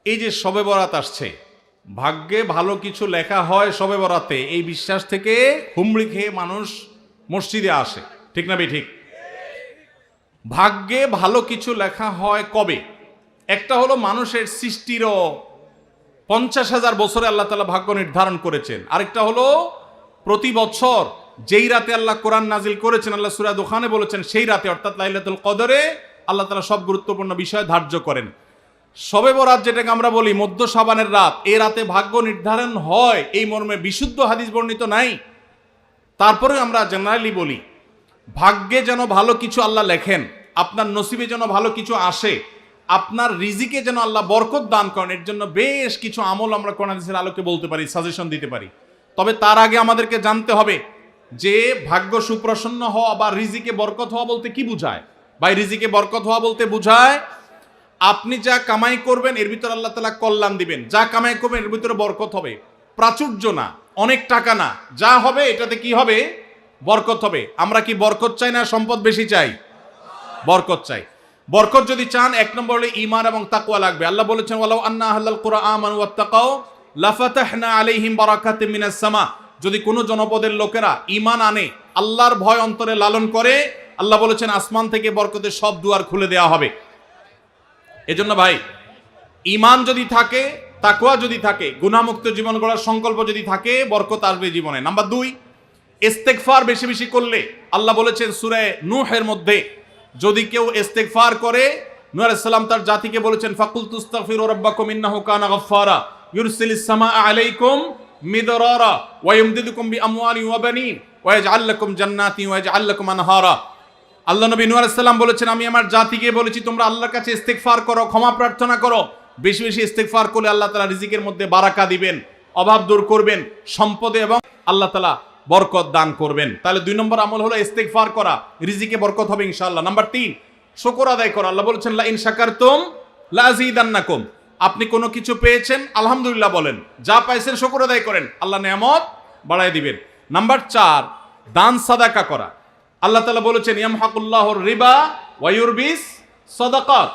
এই যে শবে বরাত আসছে, ভাগ্যে ভালো কিছু লেখা হয় শবে বরাতে, এই বিশ্বাস থেকে হুমড়ি খেয়ে মানুষ মসজিদে আসে, ঠিক না ঠিক? ভাগ্যে ভালো কিছু লেখা হয় কবে? একটা হলো মানুষের সৃষ্টিরও 50,000 বছরে আল্লাহ তাআলা ভাগ্য নির্ধারণ করেছেন। আরেকটা হলো প্রতি বছর যেই রাতে আল্লাহ কোরআন নাজিল করেছেন, আল্লাহ সূরা দুখানে বলেছেন, সেই রাতে অর্থাৎ লাইলাতুল কদরে আল্লাহ তাআলা সব গুরুত্বপূর্ণ বিষয় ধার্য করেন। শবে বরাত যেটাকে আমরা বলি মধ্য শাবানের রাত, এই রাতে ভাগ্য নির্ধারণ হয় এই মর্মে বিশুদ্ধ হাদিস বর্ণিত নাই। তারপরে আমরা জেনারেলি বলি ভাগ্যে যেন ভালো কিছু আল্লাহ লেখেন, আপনার নসিবে যেন ভালো কিছু আসে, আপনার রিজিকে যেন আল্লাহ বরকত দান করেন, এর জন্য বেশ কিছু আমল আমরা কোরআন হাদিসের আলোকে বলতে পারি, সাজেশন দিতে পারি। তবে তার আগে আমাদেরকে জানতে হবে যে ভাগ্য সুপ্রসন্ন হওয়া বা রিজিকে বরকত হওয়া বলতে কি বুঝায়। ভাই, রিজিকে বরকত হওয়া বলতে বুঝায় আপনি যা কামাই করবেন এর ভিতরে আল্লাহ তাআলা কল্যাণ দিবেন, যা কামাই করবেন এর ভিতরে বরকত হবে, প্রাচুর্য না, অনেক টাকা না, যা হবে এটাতে কি হবে? বরকত হবে। আমরা কি বরকত চাই না সম্পদ বেশি চাই? বরকত চাই। বরকত যদি চান, এক নম্বর হলো ঈমান এবং তাকওয়া লাগবে। আল্লাহ বলেছেন ওয়ালাউ আন্না আহলাল কুরআন আমানু ওয়াত্তাকাউ লাফাতাহনা আলাইহিম বারাকাতিম মিনাস সামা। যদি কোনো জনপদের লোকেরা ঈমান আনে, আল্লাহর ভয় অন্তরে লালন করে, আল্লাহ বলেছেন আসমান থেকে বরকতের সব দুয়ার খুলে দেওয়া হবে। এজন্য ভাই, ঈমান যদি থাকে, তাকওয়া যদি থাকে, গুনাহমুক্ত জীবন গড়ার সংকল্প যদি থাকে, বরকত আসবে জীবনে। নাম্বার 2, ইস্তেগফার বেশি বেশি করলে, আল্লাহ বলেছেন সূরা নূহের মধ্যে, যদি কেউ ইস্তেগফার করে, নূহ আলাইহিস সালাম তার জাতিকে বলেছেন ফাকুলতু আস্তাগফিরু রাব্বাকুম ইন্নাহু কানা গাফফারা ইউরসিলিস সামাআ আলাইকুম মিদরারা ওয়া ইমদিদুকুম বিআমওয়ালিন ওয়া বানিন ওয়া ইয়াজআল লাকুম জান্নাতিন ওয়া ইয়াজআল লাকুম আনহারা। আল্লাহ নবী নূহ আলাইহিস সালাম বলেছেন, আমি আমার জাতিকে বলেছি তোমরা আল্লাহর কাছে ইস্তেগফার করো, ক্ষমা প্রার্থনা করো। বেশি বেশি ইস্তেগফার করলে আল্লাহ তাআলা রিজিকের মধ্যে বারাকা দিবেন, অভাব দূর করবেন, সম্পদে এবং আল্লাহ তাআলা বরকত দান করবেন। তাহলে 2 নম্বর আমল হলো ইস্তেগফার করা, রিজিকে বরকত হবে ইনশাআল্লাহ। নাম্বার 3, শুকর আদায় করা। আল্লাহ বলেছেন লা ইন শাকারতুম লা আযীদান্নাকুম। আপনি কোনো কিছু পেয়েছেন, আলহামদুলিল্লাহ বলেন, যা পাইছেন শুকর আদায় করেন, আল্লাহ নেয়ামত বাড়ায় দিবেন। নাম্বার 4, দান সাদাকা করা। আল্লাহ তাআলা বলেছেন ইয়ামহাকুল্লাহুর রিবা ওয়া ইউরবিস সাদাকাত।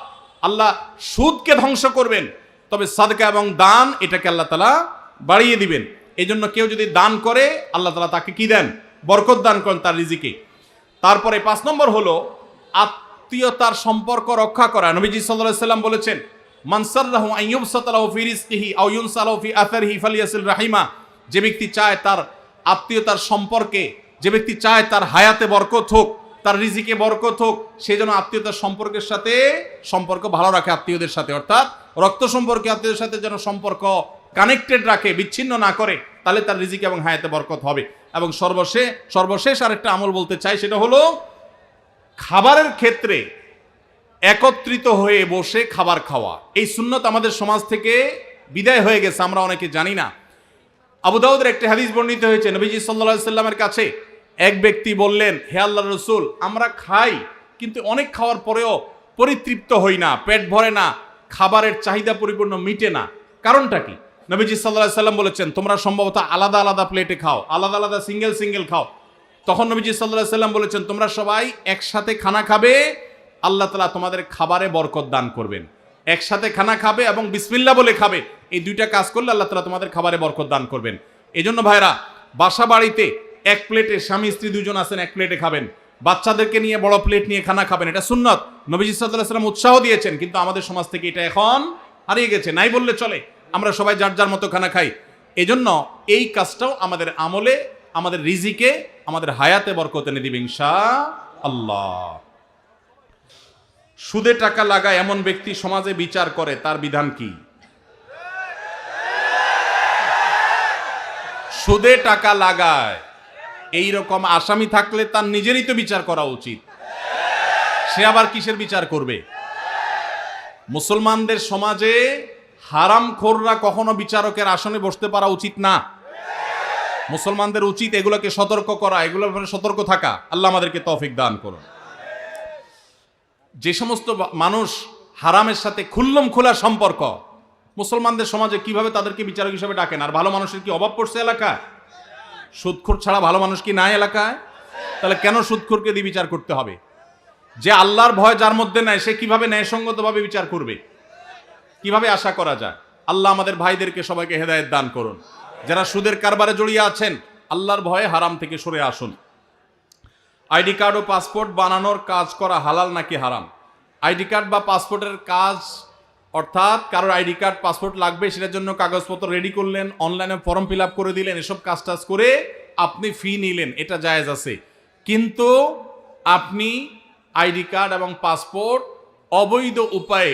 আল্লাহ সুদকে ধ্বংস করবেন, তবে সাদকা এবং দান এটাকে আল্লাহ তাআলা বাড়িয়ে দিবেন। এই জন্য কেউ যদি দান করে আল্লাহ তাআলা তাকে কি দেন? বরকত দান করেন তার রিজিকে। তারপরে 5 নম্বর হলো আত্মীয়তার সম্পর্ক রক্ষা করা। নবীজি সাল্লাল্লাহু আলাইহি সাল্লাম বলেছেন মান সাররাহু আন ইউবসাতা লাহু ফি রিজকিহি আও ইউনসা লাহু ফি আসারিহি ফালিয়াসিল রাহিমা। যে ব্যক্তি চায় তার আত্মীয়তার সম্পর্কে, যে ব্যক্তি চায় তার হায়াতে বরকত হোক, তার রিজিকে বরকত হোক, সে যেন আত্মীয়তার সম্পর্কের সাথে সম্পর্ক ভালো রাখে, আত্মীয়দের সাথে, অর্থাৎ রক্ত সম্পর্কে আত্মীয়দের সাথে যেন সম্পর্ক কানেক্টেড রাখে, বিচ্ছিন্ন না করে, তাহলে তার রিজিক এবং হায়াতে বরকত হবে। এবং সর্বশেষ আরেকটা আমল বলতে চাই, সেটা হলো খাবারের ক্ষেত্রে একত্রিত হয়ে বসে খাবার খাওয়া। এই সুন্নত আমাদের সমাজ থেকে বিদায় হয়ে গেছে, আমরা অনেকে জানি না। আবু দাউদের একটি হাদিস বর্ণিত হয়েছে, নবীজি সাল্লাল্লাহু আলাইহি সাল্লামের কাছে এক ব্যক্তি বললেন, হে আল্লাহর রাসূল, আমরা খাই কিন্তু অনেক খাওয়ার পরেও পরিতৃপ্ত হই না, পেট ভরে না, খাবারের চাহিদা পরিপূর্ণ মিটে না, কারণটা কি? নবীজি সাল্লাল্লাহু আলাইহি সাল্লাম বলেছেন তোমরা সম্ভবত আলাদা আলাদা প্লেটে খাও, আলাদা আলাদা সিঙ্গেল খাও। তখন নবীজি সাল্লাল্লাহু আলাইহি সাল্লাম বলেছেন তোমরা সবাই একসাথে খানা খাবে, আল্লাহ তাআলা তোমাদের খাবারে বরকত দান করবেন। একসাথে খানা খাবে এবং বিসমিল্লাহ বলে খাবে, এই 2টা কাজ করলে আল্লাহ তাআলা তোমাদের খাবারে বরকত দান করবেন। এজন্য ভাইরা, বাসা বাড়িতে এক প্লেটে স্বামী স্ত্রী 2 জন আছেন, এক প্লেটে খাবেন। বাচ্চাদেরকে নিয়ে বড় প্লেট নিয়ে খানা খাবেন, এটা সুন্নত। নবীজি সাল্লাল্লাহু আলাইহি সাল্লাম উৎসাহ দিয়েছেন, কিন্তু আমাদের সমাজ থেকে এটা এখন হারিয়ে গেছে, নাই বললে চলে। আমরা সবাই যার যার মতো খানা খাই। এজন্য এই কাজটাও আমাদের আমলে, আমাদের রিজিকে, আমাদের হায়াতে বরকত এনে দিবে ইনশাআল্লাহ। সুদে টাকা লাগায় এমন ব্যক্তি সমাজে বিচার করে, তার বিধান কি? সুদে টাকা লাগায় এই রকম আসামি থাকলে তার নিজেরই তো বিচার করা উচিত, সে আবার কিসের বিচার করবে? মুসলমানদের সমাজে হারামখোররা কখনো বিচারকের আসনে বসতে পারা উচিত না। মুসলমানদের উচিত এগুলোকে সতর্ক করা, এগুলোর ব্যাপারে সতর্ক থাকা। আল্লাহ আমাদেরকে তৌফিক দান করুন। যে সমস্ত মানুষ হারামের সাথে খুল্লম খোলা সম্পর্ক, মুসলমানদের সমাজে কিভাবে তাদেরকে বিচারক হিসেবে ডাকেন? আর ভালো মানুষের কি অভাব পড়ছে এলাকায়? সুদখোর ছাড়া ভালো মানুষ কি নাই এলাকায়? তাহলে কেন সুদখোরকে দিয়ে বিচার করতে হবে? যে আল্লাহর ভয় যার মধ্যে নাই সে কিভাবে ন্যায়সঙ্গতভাবে বিচার করবে? কিভাবে আশা করা যায়? আল্লাহ আমাদের ভাইদেরকে সবাইকে হেদায়েত দান করুন। যারা সুদের কারবারে জড়িয়ে আছেন, আল্লাহর ভয়ে হারাম থেকে সরে আসুন। আইডি কার্ড ও পাসপোর্ট বানানোর কাজ করা হালাল নাকি হারাম? আইডি কার্ড বা পাসপোর্টের কাজ, অর্থাৎ কারোর আইডি কার্ড পাসপোর্ট লাগবে, সেটার জন্য কাগজপত্র রেডি করলেন, অনলাইনে ফর্ম ফিল আপ করে দিলেন, এসব কাজ টাজ করে আপনি ফি নিলেন, এটা জায়েজ আছে। কিন্তু আপনি আইডি কার্ড এবং পাসপোর্ট অবৈধ উপায়ে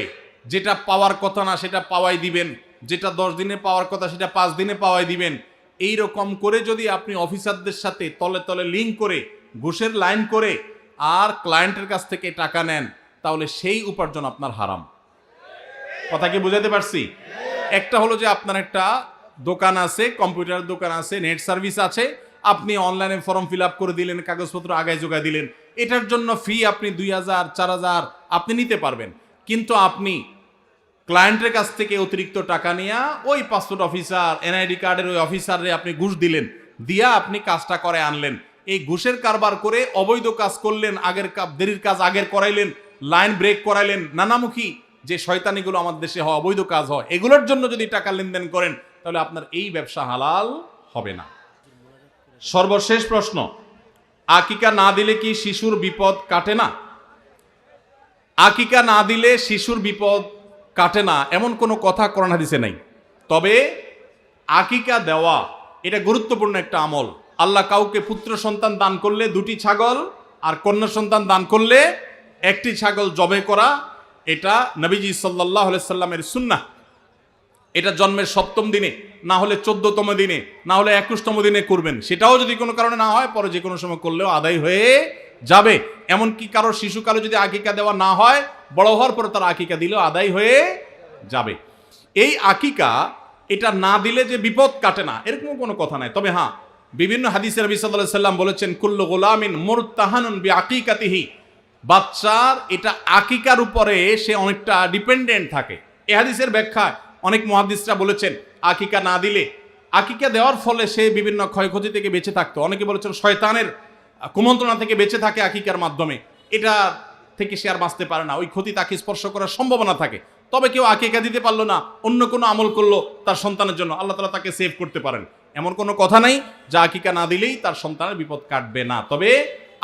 যেটা পাওয়ার কথা না সেটা পাওয়াই দিবেন, যেটা 10 দিনে পাওয়ার কথা সেটা 5 দিনে পাওয়াই দিবেন, এই রকম করে যদি আপনি অফিসারদের সাথে তলে তলে লিঙ্ক করে ঘুষের লাইন করে আর ক্লায়েন্টের কাছ থেকে টাকা নেন, তাহলে সেই উপার্জন আপনার হারাম। কথা কি বুঝাতে পারছি? একটা হলো যে আপনার একটা দোকান আছে, কম্পিউটার দোকান আছে, নেট সার্ভিস আছে, আপনি অনলাইনে ফর্ম ফিল আপ করে দিলেন, কাগজপত্র আগায় যোগায় দিলেন, এটার জন্য ফি আপনি 2000 4000 আপনি নিতে পারবেন। কিন্তু আপনি ক্লায়েন্টের কাছ থেকে অতিরিক্ত টাকা নিয়ে ওই পাসপোর্ট অফিসার, এনআইডি কার্ডের ওই অফিসারে আপনি ঘুষ দিলেন, দিয়া আপনি কাজটা করে আনলেন। এই ঘুষের কারবার করে অবৈধ কাজ করলেন, আগের দেরির কাজ আগের করাইলেন, লাইন ব্রেক করাইলেন, নানামুখী যে শয়তানিগুলো আমাদের দেশে হয়, অবৈধ কাজ হয়, এগুলোর জন্য যদি টাকা লেনদেন করেন তাহলে আপনার এই ব্যবসা হালাল হবে না। সর্বশেষ প্রশ্ন, আকিকা না দিলে কি শিশুর বিপদ কাটে না? আকিকা না দিলে শিশুর বিপদ কাটে না এমন কোনো কথা কোরআন হাদিসে নাই। তবে আকিকা দেওয়া এটা গুরুত্বপূর্ণ একটা আমল। আল্লাহ কাউকে পুত্র সন্তান দান করলে 2টি ছাগল, আর কন্যা সন্তান দান করলে 1টি ছাগল জবে করা, এটা নবীজি সাল্লাল্লাহু আলাইহি সাল্লামের সুন্নাহ। এটা জন্মের 7ম দিনে, না হলে 14তম দিনে, না হলে 21তম দিনে করবেন। সেটাও যদি কোনো কারণে না হয়, পরে যে কোনো সময় করলেও আদায় হয়ে যাবে। এমনকি কারোর শিশুকালে যদি আকিকা দেওয়া না হয়, বড় হওয়ার পরে তার আকিকা দিলেও আদায় হয়ে যাবে। এই আকিকা এটা না দিলে যে বিপদ কাটে না এরকম কোনো কথা নাই। তবে হ্যাঁ, বিভিন্ন হাদিসে নবী সাল্লাল্লাহু আলাইহি সাল্লাম বলেছেন, কুল্লু গুলামিন মুরতাহানুন বিআকিকাতিহি, বাচ্চার এটা আকিকার উপরে সে অনেকটা ডিপেন্ডেন্ট থাকে। এই হাদিসের ব্যাখ্যায় অনেক মুহাদ্দিসরা বলেছেন, আকিকা না দিলে, আকিকা দেওয়ার ফলে সে বিভিন্ন ক্ষয়ক্ষতি থেকে বেঁচে থাকতো। অনেকে বলেছেন শয়তানের কুমন্ত্রণা থেকে বেঁচে থাকে আকিকার মাধ্যমে, এটা থেকে সে আর বাঁচতে পারে না, ওই ক্ষতি তাকে স্পর্শ করার সম্ভাবনা থাকে। তবে কেউ আকিকা দিতে পারলো না, অন্য কোনো আমল করলো তার সন্তানের জন্য, আল্লাহ তাআলা তাকে সেভ করতে পারেন। এমন কোনো কথা নাই যে আকিকা না দিলেই তার সন্তানের বিপদ কাটবে না। তবে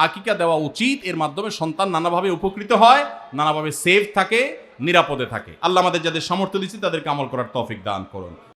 আকিকা দেওয়া উচিত, এর মাধ্যমে সন্তান নানাভাবে উপকৃত হয়, নানাভাবে সেভ থাকে, নিরাপদে থাকে। আল্লাহ আমাদের যাদের সামর্থ্য দিচ্ছে তাদেরকে আমল করার তৌফিক দান করুন।